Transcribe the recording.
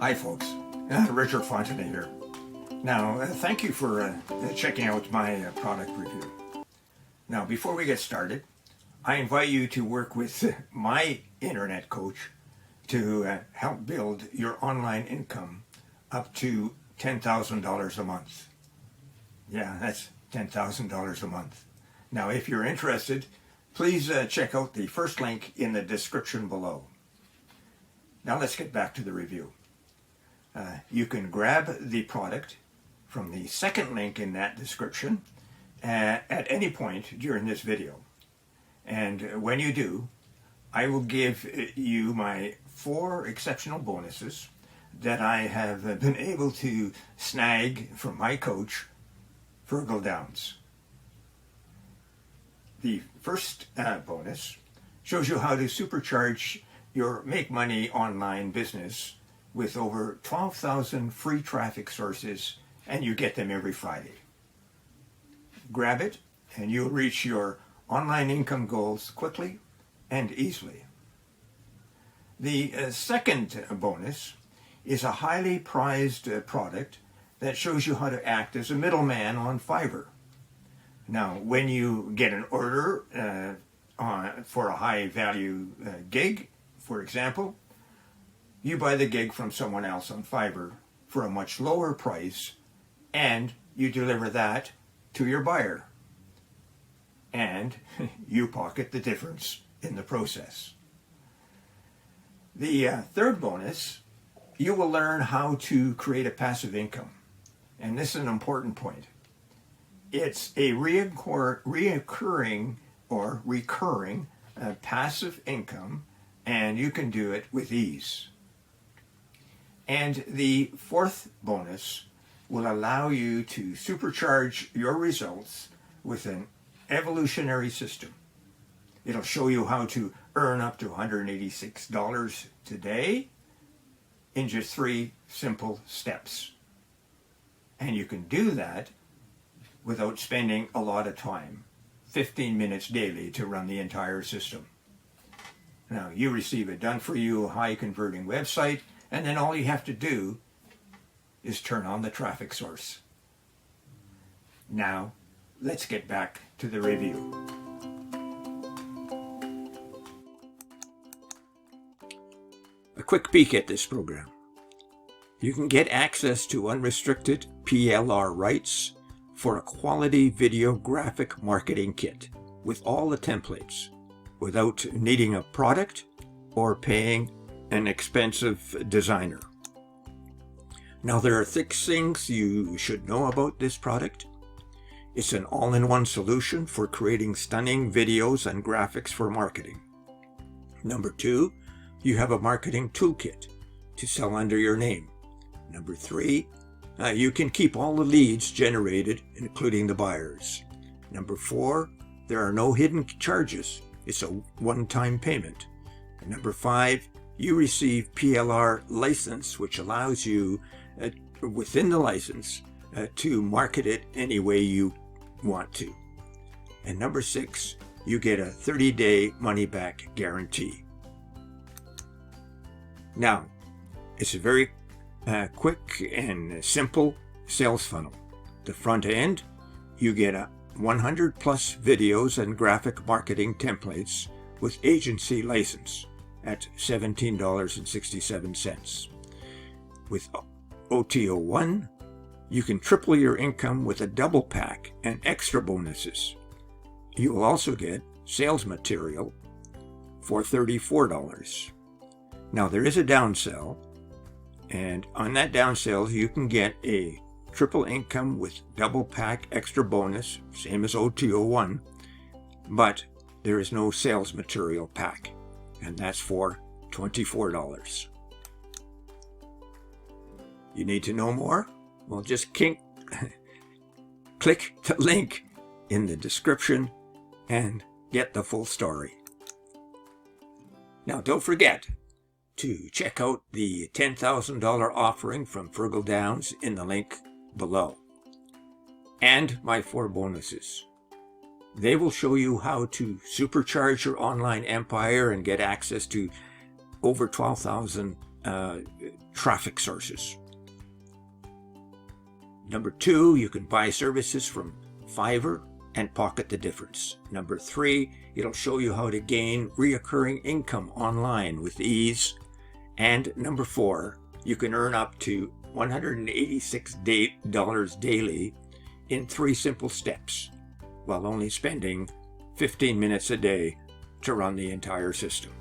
Hi folks, Richard Fontenay here. Now, thank you for checking out my product review. Now, before we get started, I invite you to work with my internet coach to help build your online income up to $10,000 a month. Yeah, that's $10,000 a month. Now, if you're interested, please check out the first link in the description below. Now let's get back to the review. You can grab the product from the second link in that description at any point during this video. And when you do, I will give you my 4 exceptional bonuses that I have been able to snag from my coach, Virgil Downs. The first bonus shows you how to supercharge your make money online business with over 12,000 free traffic sources, and you get them every Friday. Grab it and you'll reach your online income goals quickly and easily. The second bonus is a highly prized product that shows you how to act as a middleman on Fiverr. Now, when you get an order for a high value gig, for example, you buy the gig from someone else on Fiverr for a much lower price, and you deliver that to your buyer. And you pocket the difference in the process. The third bonus, you will learn how to create a passive income. And this is an important point. It's a reoccurring or recurring passive income, and you can do it with ease. And the fourth bonus will allow you to supercharge your results with an evolutionary system. It'll show you how to earn up to $186 today in just 3 simple steps. And you can do that without spending a lot of time, 15 minutes daily to run the entire system. Now, you receive a done-for-you, high-converting website, and then all you have to do is turn on the traffic source. Now, let's get back to the review. A quick peek at this program. You can get access to unrestricted PLR rights for a quality video graphic marketing kit with all the templates without needing a product or paying an expensive designer. Now, there are 6 things you should know about this product. It's an all-in-one solution for creating stunning videos and graphics for marketing. Number 2, you have a marketing toolkit to sell under your name. Number 3, you can keep all the leads generated, including the buyers. Number 4, there are no hidden charges. It's a one-time payment. And number 5, you receive PLR license, which allows you, within the license, to market it any way you want to. And number 6, you get a 30-day money-back guarantee. Now, it's a very quick and simple sales funnel. The front end, you get 100 plus videos and graphic marketing templates with agency license at $17.67. With OTO1, you can triple your income with a double pack and extra bonuses. You will also get sales material for $34. Now, there is a downsell, and on that downsell you can get a triple income with double pack extra bonus, same as OTO1, but there is no sales material pack, and that's for $24. You need to know more? Well, just click the link in the description and get the full story. Now, don't forget to check out the $10,000 offering from Virgil Downs in the link below, and my 4 bonuses. They will show you how to supercharge your online empire and get access to over 12,000 traffic sources. Number 2, you can buy services from Fiverr and pocket the difference. Number 3, it'll show you how to gain reoccurring income online with ease. And number 4, you can earn up to $186 daily in 3 simple steps, while only spending 15 minutes a day to run the entire system.